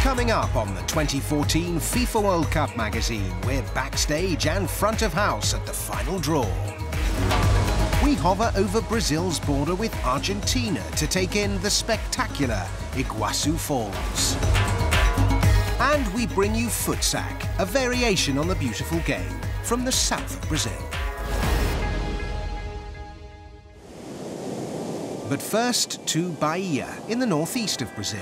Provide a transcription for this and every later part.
Coming up on the 2014 FIFA World Cup magazine, we're backstage and front of house at the final draw. We hover over Brazil's border with Argentina to take in the spectacular Iguazu Falls. And we bring you futsac, a variation on the beautiful game from the south of Brazil. But first to Bahia, in the northeast of Brazil,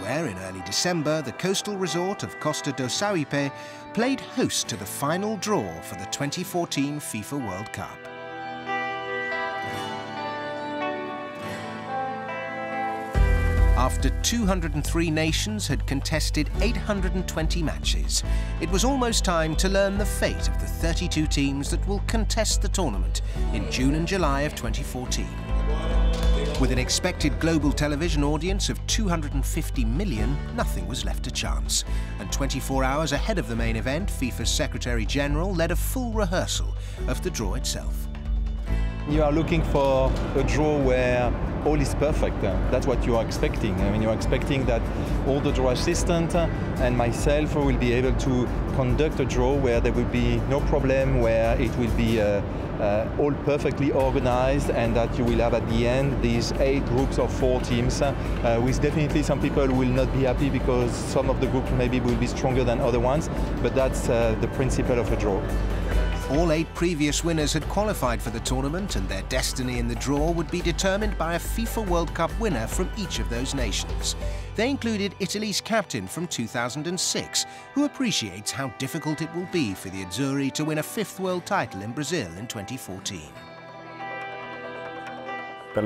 where in early December the coastal resort of Costa do Sauípe played host to the final draw for the 2014 FIFA World Cup. After 203 nations had contested 820 matches, it was almost time to learn the fate of the 32 teams that will contest the tournament in June and July of 2014. With an expected global television audience of 250 million, nothing was left to chance. And 24 hours ahead of the main event, FIFA's Secretary-General led a full rehearsal of the draw itself. You are looking for a draw where all is perfect. That's what you are expecting. I mean, you are expecting that all the draw assistant and myself will be able to conduct a draw where there will be no problem, where it will be all perfectly organized, and that you will have at the end these 8 groups of 4 teams, with definitely some people will not be happy because some of the groups maybe will be stronger than other ones, but that's the principle of a draw. All 8 previous winners had qualified for the tournament, and their destiny in the draw would be determined by a FIFA World Cup winner from each of those nations. They included Italy's captain from 2006, who appreciates how difficult it will be for the Azzurri to win a 5th world title in Brazil in 2014. I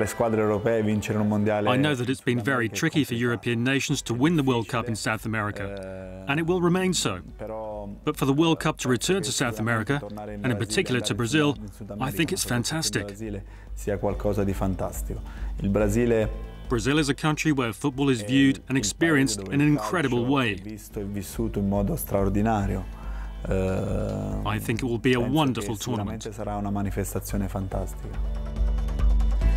know that it's been very tricky for European nations to win the World Cup in South America, and it will remain so. But for the World Cup to return to South America, and in particular to Brazil, I think it's fantastic. Brazil is a country where football is viewed and experienced in an incredible way. I think it will be a wonderful tournament.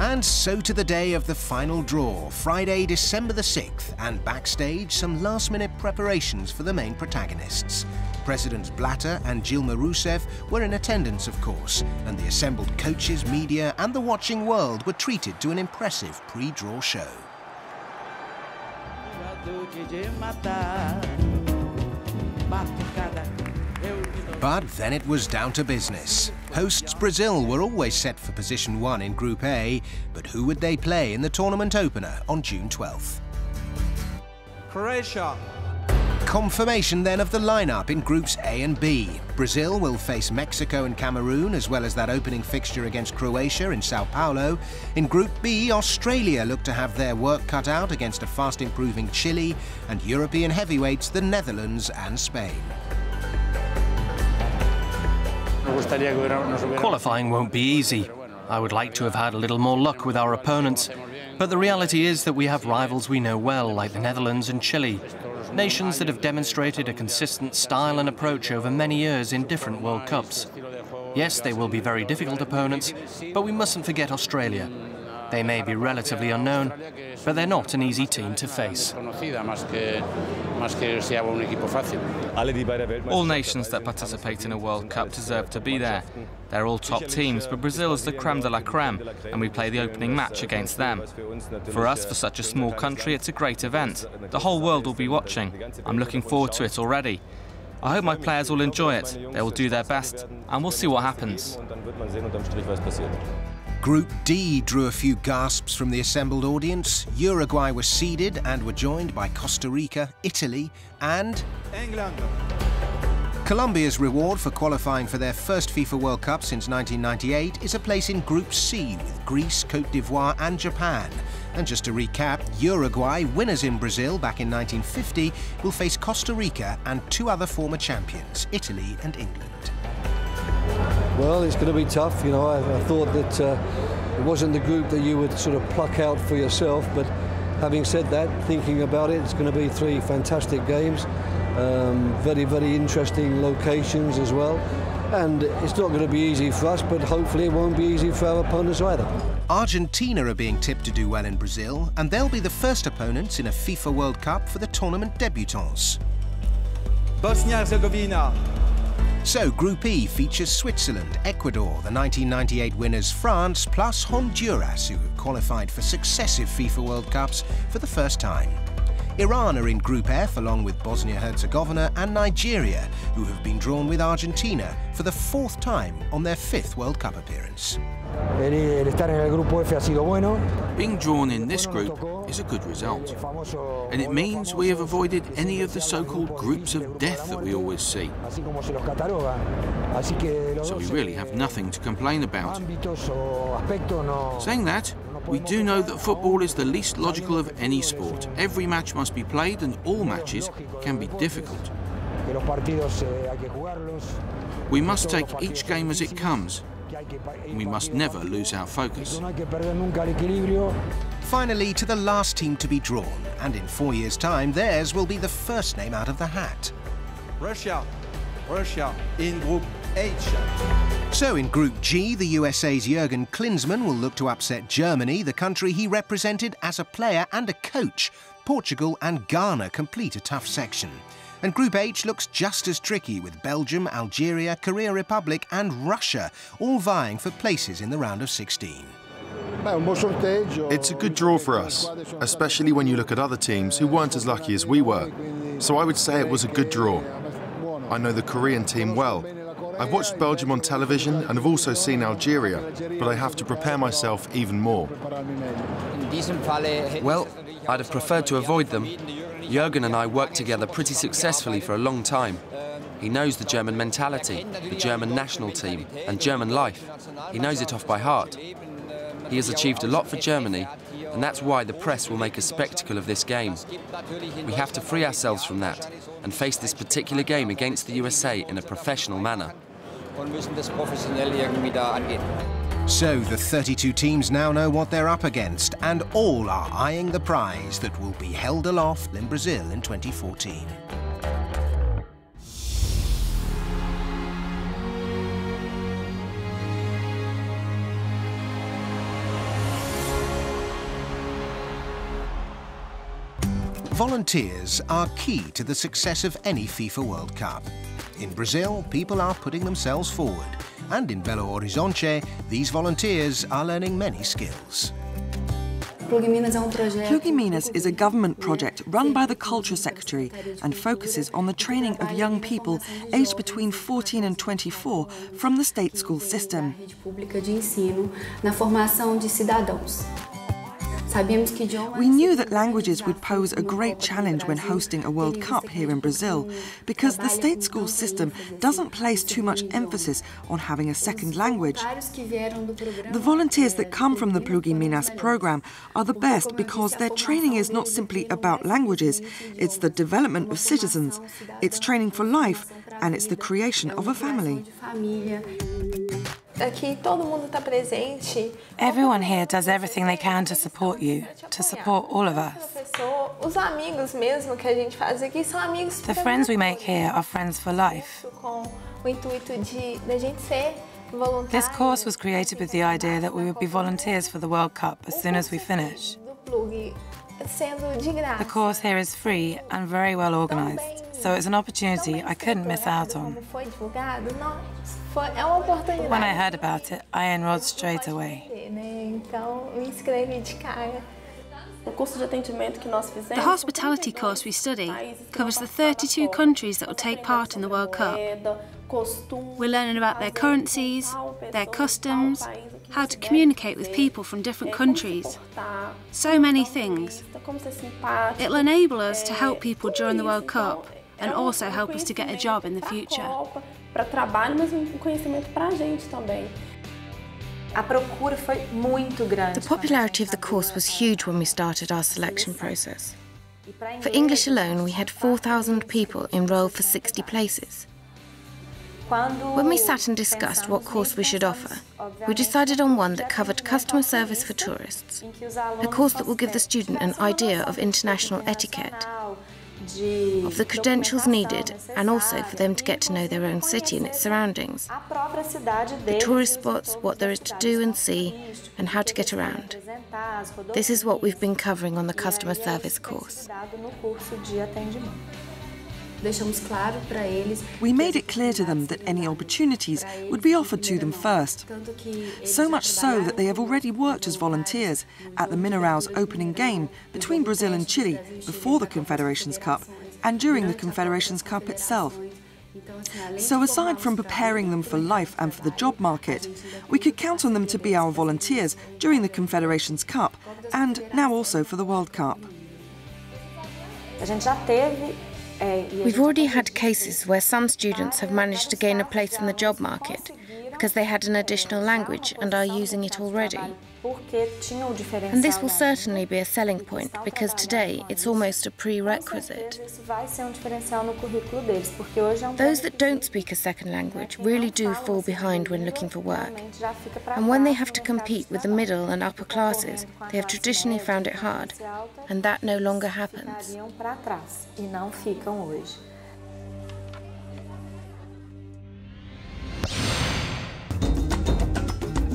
And so to the day of the final draw, Friday, December the 6th, and backstage, some last-minute preparations for the main protagonists. Presidents Blatter and Dilma Rousseff were in attendance, of course, and the assembled coaches, media, and the watching world were treated to an impressive pre-draw show. But then it was down to business. Hosts Brazil were always set for position 1 in Group A, but who would they play in the tournament opener on June 12th? Croatia. Confirmation then of the lineup in Groups A and B. Brazil will face Mexico and Cameroon, as well as that opening fixture against Croatia in Sao Paulo. In Group B, Australia look to have their work cut out against a fast-improving Chile, and European heavyweights the Netherlands and Spain. Qualifying won't be easy. I would like to have had a little more luck with our opponents, but the reality is that we have rivals we know well, like the Netherlands and Chile, nations that have demonstrated a consistent style and approach over many years in different World Cups. Yes, they will be very difficult opponents, but we mustn't forget Australia. They may be relatively unknown, but they're not an easy team to face. All nations that participate in a World Cup deserve to be there. They're all top teams, but Brazil is the creme de la creme, and we play the opening match against them. For us, for such a small country, it's a great event. The whole world will be watching. I'm looking forward to it already. I hope my players will enjoy it. They will do their best, and we'll see what happens. Group D drew a few gasps from the assembled audience. Uruguay was seeded and were joined by Costa Rica, Italy and England. Colombia's reward for qualifying for their first FIFA World Cup since 1998 is a place in Group C with Greece, Côte d'Ivoire and Japan. And just to recap, Uruguay, winners in Brazil back in 1950, will face Costa Rica and 2 other former champions, Italy and England. Well, it's going to be tough. You know, I thought that it wasn't the group that you would sort of pluck out for yourself, but having said that, thinking about it, it's going to be 3 fantastic games, very, very interesting locations as well, and it's not going to be easy for us, but hopefully it won't be easy for our opponents either. Argentina are being tipped to do well in Brazil, and they'll be the first opponents in a FIFA World Cup for the tournament debutants. Bosnia-Herzegovina. So Group E features Switzerland, Ecuador, the 1998 winners France, plus Honduras, who have qualified for successive FIFA World Cups for the first time. Iran are in Group F along with Bosnia-Herzegovina and Nigeria, who have been drawn with Argentina for the 4th time on their 5th World Cup appearance. Being drawn in this group is a good result, and it means we have avoided any of the so-called groups of death that we always see. So we really have nothing to complain about. Saying that, we do know that football is the least logical of any sport. Every match must be played and all matches can be difficult. We must take each game as it comes. We must never lose our focus. Finally, to the last team to be drawn, and in 4 years' time, theirs will be the first name out of the hat. Russia in Group H. So in Group G, the USA's Jurgen Klinsmann will look to upset Germany, the country he represented as a player and a coach. Portugal and Ghana complete a tough section. And Group H looks just as tricky, with Belgium, Algeria, Korea Republic and Russia all vying for places in the round of 16. It's a good draw for us, especially when you look at other teams who weren't as lucky as we were. So I would say it was a good draw. I know the Korean team well. I've watched Belgium on television and have also seen Algeria, but I have to prepare myself even more. Well, I'd have preferred to avoid them. Jurgen and I worked together pretty successfully for a long time. He knows the German mentality, the German national team, and German life. He knows it off by heart. He has achieved a lot for Germany, and that's why the press will make a spectacle of this game. We have to free ourselves from that and face this particular game against the USA in a professional manner. So the 32 teams now know what they're up against, and all are eyeing the prize that will be held aloft in Brazil in 2014. Volunteers are key to the success of any FIFA World Cup. In Brazil, people are putting themselves forward, and in Belo Horizonte, these volunteers are learning many skills. Plugiminas is a government project run by the Culture Secretary and focuses on the training of young people aged between 14 and 24 from the state school system. We knew that languages would pose a great challenge when hosting a World Cup here in Brazil, because the state school system doesn't place too much emphasis on having a second language. The volunteers that come from the Plugiminas program are the best because their training is not simply about languages, it's the development of citizens, it's training for life, and it's the creation of a family. Everyone here does everything they can to support you, to support all of us. The friends we make here are friends for life. This course was created with the idea that we would be volunteers for the World Cup as soon as we finish. The course here is free and very well organised, so it's an opportunity I couldn't miss out on. When I heard about it, I enrolled straight away. The hospitality course we study covers the 32 countries that will take part in the World Cup. We're learning about their currencies, their customs, how to communicate with people from different countries. So many things. It'll enable us to help people during the World Cup and also help us to get a job in the future. The popularity of the course was huge when we started our selection process. For English alone, we had 4,000 people enrolled for 60 places. When we sat and discussed what course we should offer, we decided on one that covered customer service for tourists, a course that will give the student an idea of international etiquette, of the credentials needed, and also for them to get to know their own city and its surroundings, the tourist spots, what there is to do and see, and how to get around. This is what we've been covering on the customer service course. We made it clear to them that any opportunities would be offered to them first. So much so that they have already worked as volunteers at the Mineirão's opening game between Brazil and Chile before the Confederations Cup and during the Confederations Cup itself. So aside from preparing them for life and for the job market, we could count on them to be our volunteers during the Confederations Cup and now also for the World Cup. We've already had cases where some students have managed to gain a place in the job market because they had an additional language and are using it already. And this will certainly be a selling point because today it's almost a prerequisite. Those that don't speak a second language really do fall behind when looking for work. And when they have to compete with the middle and upper classes, they have traditionally found it hard, and that no longer happens.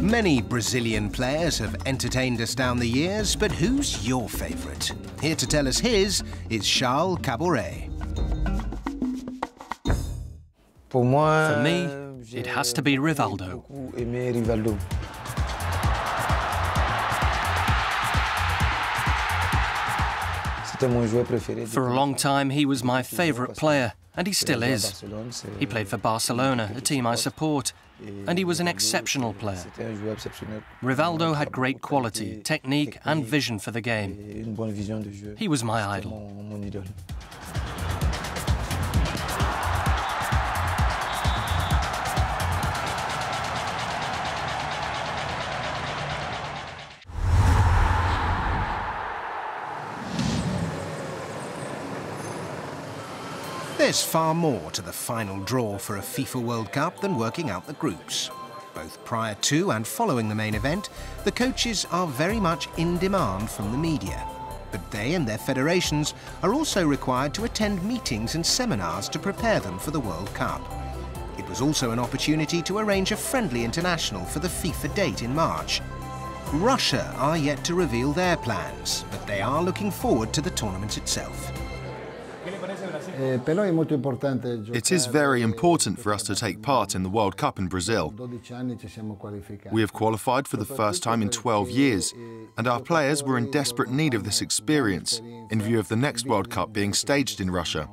Many Brazilian players have entertained us down the years, but who's your favourite? Here to tell us his is Charles Kabore. For me, it has to be Rivaldo. For a long time, he was my favourite player, and he still is. He played for Barcelona, a team I support, and he was an exceptional player. Rivaldo had great quality, technique and vision for the game. He was my idol. There's far more to the final draw for a FIFA World Cup than working out the groups. Both prior to and following the main event, the coaches are very much in demand from the media. But they and their federations are also required to attend meetings and seminars to prepare them for the World Cup. It was also an opportunity to arrange a friendly international for the FIFA date in March. Russia are yet to reveal their plans, but they are looking forward to the tournament itself. It is very important for us to take part in the World Cup in Brazil. We have qualified for the first time in 12 years, and our players were in desperate need of this experience in view of the next World Cup being staged in Russia.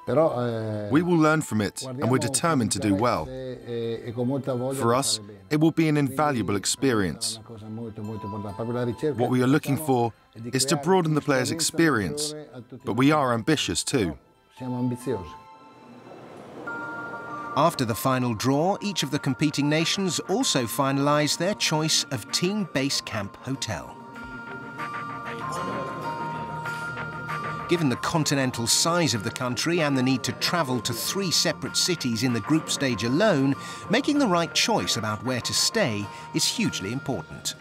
We will learn from it, and we're determined to do well. For us, it will be an invaluable experience. What we are looking for is to broaden the players' experience, but we are ambitious too. After the final draw, each of the competing nations also finalised their choice of team base camp hotel. Given the continental size of the country and the need to travel to 3 separate cities in the group stage alone, making the right choice about where to stay is hugely important.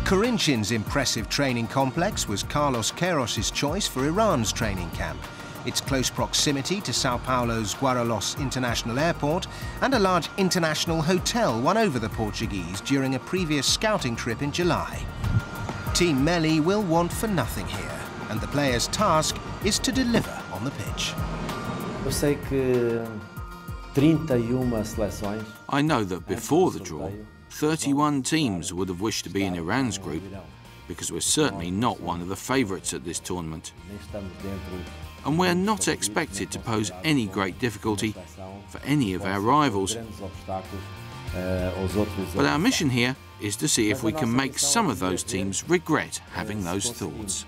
Corinthians' impressive training complex was Carlos Queiros's choice for Iran's training camp. Its close proximity to Sao Paulo's Guarulhos International Airport and a large international hotel won over the Portuguese during a previous scouting trip in July. Team Melli will want for nothing here, and the players' task is to deliver on the pitch. I know that before the draw, 31 teams would have wished to be in Iran's group, because we're certainly not one of the favourites at this tournament. And we're not expected to pose any great difficulty for any of our rivals. But our mission here is to see if we can make some of those teams regret having those thoughts.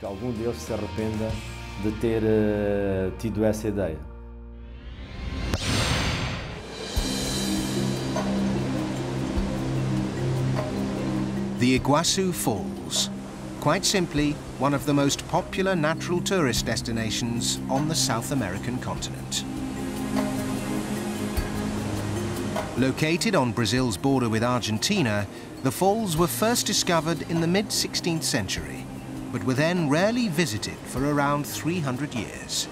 The Iguazu Falls. Quite simply, one of the most popular natural tourist destinations on the South American continent. Located on Brazil's border with Argentina, the falls were first discovered in the mid-16th century. but were then rarely visited for around 300 years.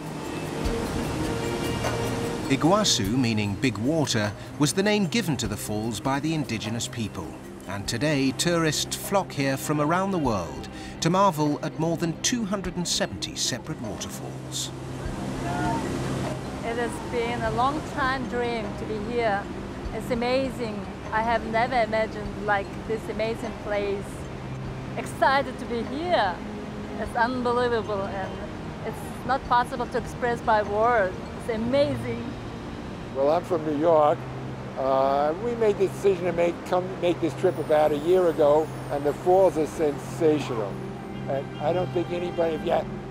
Iguazu, meaning big water, was the name given to the falls by the indigenous people. And today, tourists flock here from around the world to marvel at more than 270 separate waterfalls. It has been a long time dream to be here. It's amazing. I have never imagined like this amazing place. Excited to be here. It's unbelievable and it's not possible to express by words. It's amazing. Well, I'm from New York. We made the decision to make this trip about a year ago, and the falls are sensational. And I don't think anybody,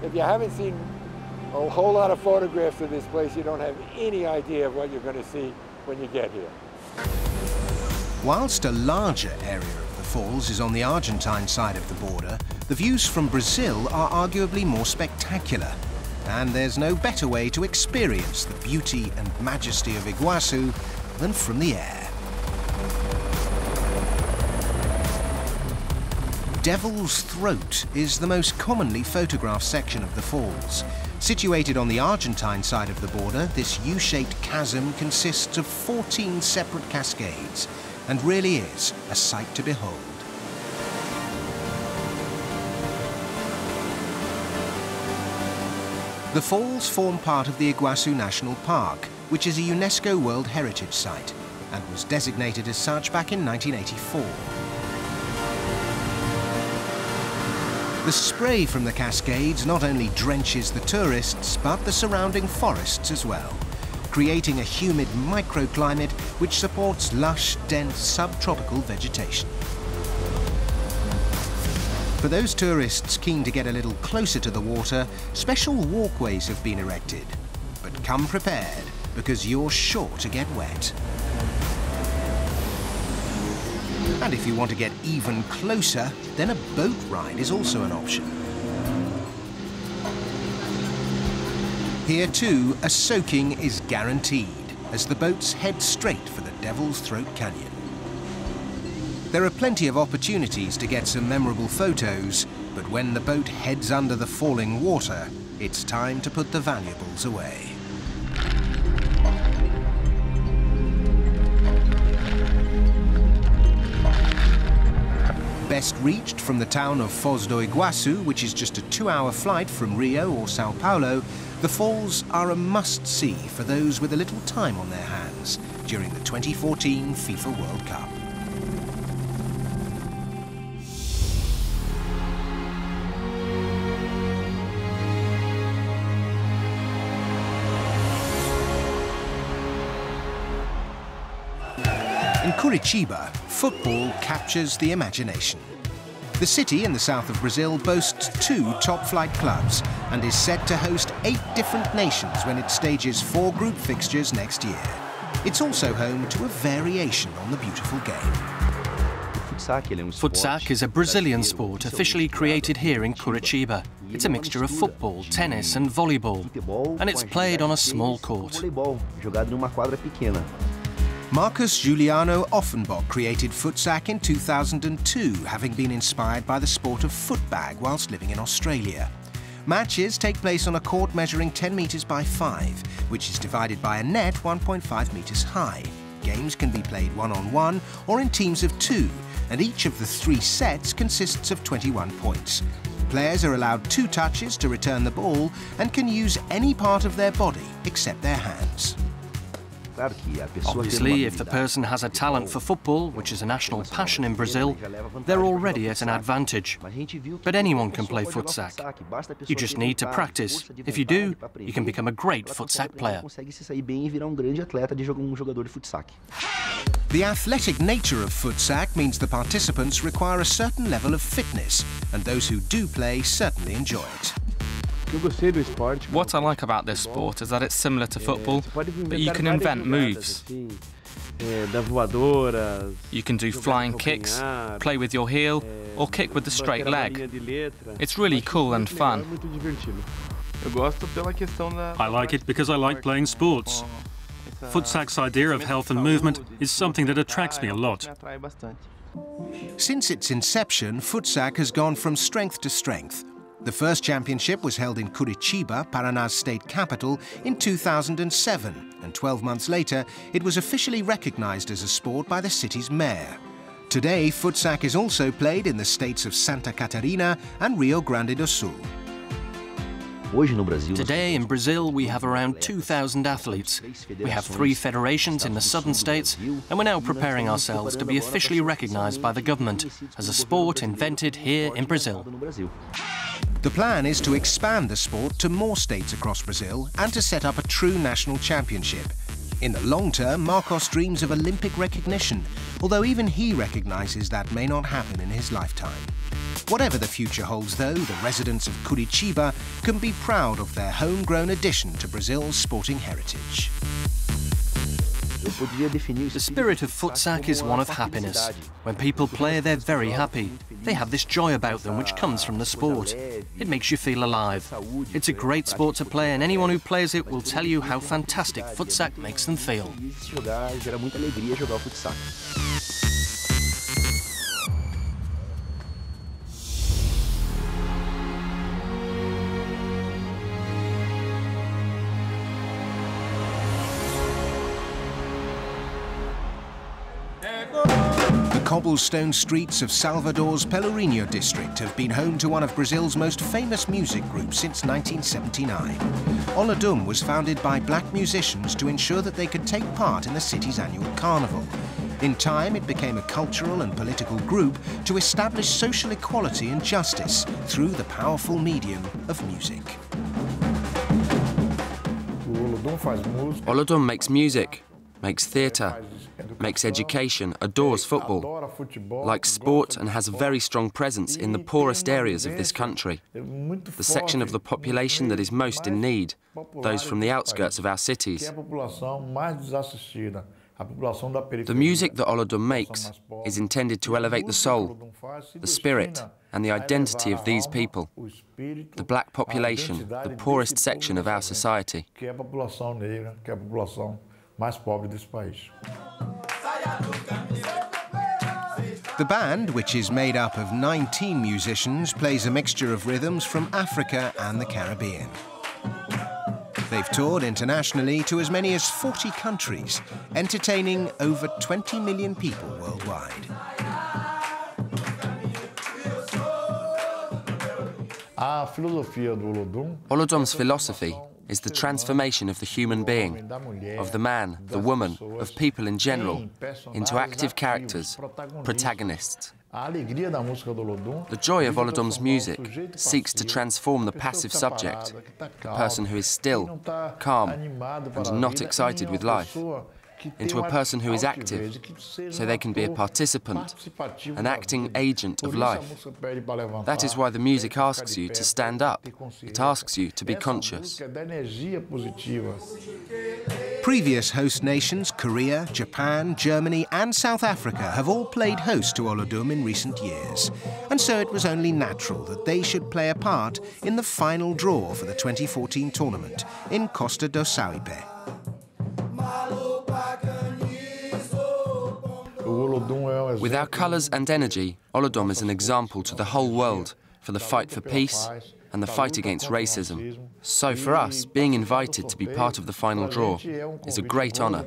if you haven't seen a whole lot of photographs of this place, you don't have any idea of what you're going to see when you get here. Whilst a larger area of the falls is on the Argentine side of the border, the views from Brazil are arguably more spectacular. And there's no better way to experience the beauty and majesty of Iguazu than from the air. Devil's Throat is the most commonly photographed section of the falls. Situated on the Argentine side of the border, this U-shaped chasm consists of 14 separate cascades and really is a sight to behold. The falls form part of the Iguazu National Park, which is a UNESCO World Heritage Site and was designated as such back in 1984. The spray from the cascades not only drenches the tourists, but the surrounding forests as well, creating a humid microclimate which supports lush, dense subtropical vegetation. For those tourists keen to get a little closer to the water, special walkways have been erected. But come prepared, because you're sure to get wet. And if you want to get even closer, then a boat ride is also an option. Here too, a soaking is guaranteed, as the boats head straight for the Devil's Throat Canyon. There are plenty of opportunities to get some memorable photos, but when the boat heads under the falling water, it's time to put the valuables away. Best reached from the town of Foz do Iguaçu, which is just a 2-hour flight from Rio or Sao Paulo, the falls are a must-see for those with a little time on their hands during the 2014 FIFA World Cup. In Curitiba, football captures the imagination. The city in the south of Brazil boasts 2 top-flight clubs and is set to host 8 different nations when it stages 4 group fixtures next year. It's also home to a variation on the beautiful game. Futsac is a Brazilian sport officially created here in Curitiba. It's a mixture of football, tennis and volleyball, and it's played on a small court. Marcus Juliano Offenbach created futsac in 2002, having been inspired by the sport of footbag whilst living in Australia. Matches take place on a court measuring 10 metres by 5, which is divided by a net 1.5 metres high. Games can be played one-on-one or in teams of 2, and each of the 3 sets consists of 21 points. Players are allowed 2 touches to return the ball and can use any part of their body except their hands. Obviously, if the person has a talent for football, which is a national passion in Brazil, they're already at an advantage. But anyone can play futsac. You just need to practice. If you do, you can become a great futsac player. The athletic nature of futsac means the participants require a certain level of fitness, and those who do play certainly enjoy it. What I like about this sport is that it's similar to football, but you can invent moves. You can do flying kicks, play with your heel, or kick with the straight leg. It's really cool and fun. I like it because I like playing sports. Futsac's idea of health and movement is something that attracts me a lot. Since its inception, futsac has gone from strength to strength. The first championship was held in Curitiba, Paraná's state capital, in 2007, and 12 months later, it was officially recognized as a sport by the city's mayor. Today, futsac is also played in the states of Santa Catarina and Rio Grande do Sul. Today in Brazil we have around 2,000 athletes. We have 3 federations in the southern states, and we're now preparing ourselves to be officially recognized by the government as a sport invented here in Brazil. The plan is to expand the sport to more states across Brazil and to set up a true national championship. In the long term, Marcos dreams of Olympic recognition, although even he recognizes that may not happen in his lifetime. Whatever the future holds, though, the residents of Curitiba can be proud of their homegrown addition to Brazil's sporting heritage. The spirit of futsac is one of happiness. When people play, they're very happy. They have this joy about them which comes from the sport. It makes you feel alive. It's a great sport to play, and anyone who plays it will tell you how fantastic futsac makes them feel. The cobblestone streets of Salvador's Pelourinho district have been home to one of Brazil's most famous music groups since 1979. Olodum was founded by black musicians to ensure that they could take part in the city's annual carnival. In time, it became a cultural and political group to establish social equality and justice through the powerful medium of music. Olodum makes music, makes theatre, makes education, adores football, likes sport and has a very strong presence in the poorest areas of this country, the section of the population that is most in need, those from the outskirts of our cities. The music that Olodum makes is intended to elevate the soul, the spirit and the identity of these people, the black population, the poorest section of our society. The band, which is made up of 19 musicians, plays a mixture of rhythms from Africa and the Caribbean. They've toured internationally to as many as 40 countries, entertaining over 20 million people worldwide. Olodum's philosophy is the transformation of the human being, of the man, the woman, of people in general, into active characters, protagonists. The joy of Olodum's music seeks to transform the passive subject, the person who is still, calm, and not excited with life, into a person who is active, so they can be a participant, an acting agent of life. That is why the music asks you to stand up. It asks you to be conscious. Previous host nations, Korea, Japan, Germany and South Africa, have all played host to Olodum in recent years. And so it was only natural that they should play a part in the final draw for the 2014 tournament in Costa do Sauípe. With our colours and energy, Olodum is an example to the whole world for the fight for peace and the fight against racism. So for us, being invited to be part of the final draw is a great honour,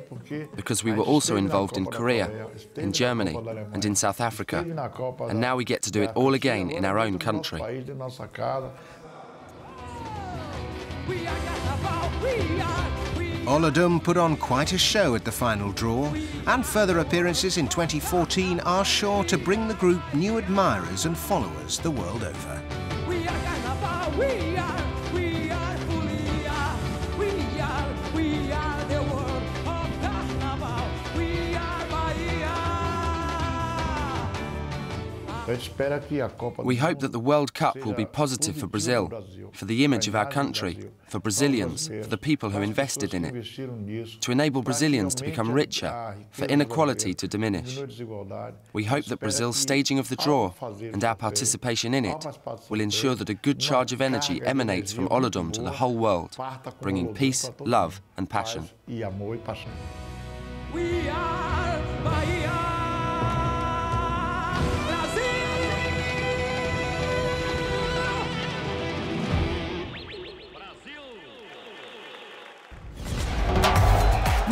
because we were also involved in Korea, in Germany and in South Africa, and now we get to do it all again in our own country. Olodum put on quite a show at the final draw, and further appearances in 2014 are sure to bring the group new admirers and followers the world over. We hope that the World Cup will be positive for Brazil, for the image of our country, for Brazilians, for the people who invested in it, to enable Brazilians to become richer, for inequality to diminish. We hope that Brazil's staging of the draw and our participation in it will ensure that a good charge of energy emanates from Olodum to the whole world, bringing peace, love and passion.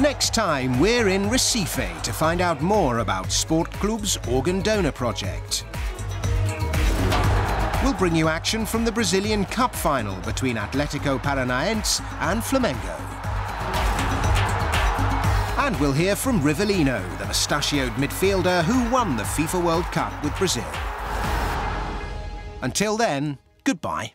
Next time, we're in Recife to find out more about Sport Club's organ donor project. We'll bring you action from the Brazilian Cup final between Atlético Paranaense and Flamengo. And we'll hear from Rivellino, the mustachioed midfielder who won the FIFA World Cup with Brazil. Until then, goodbye.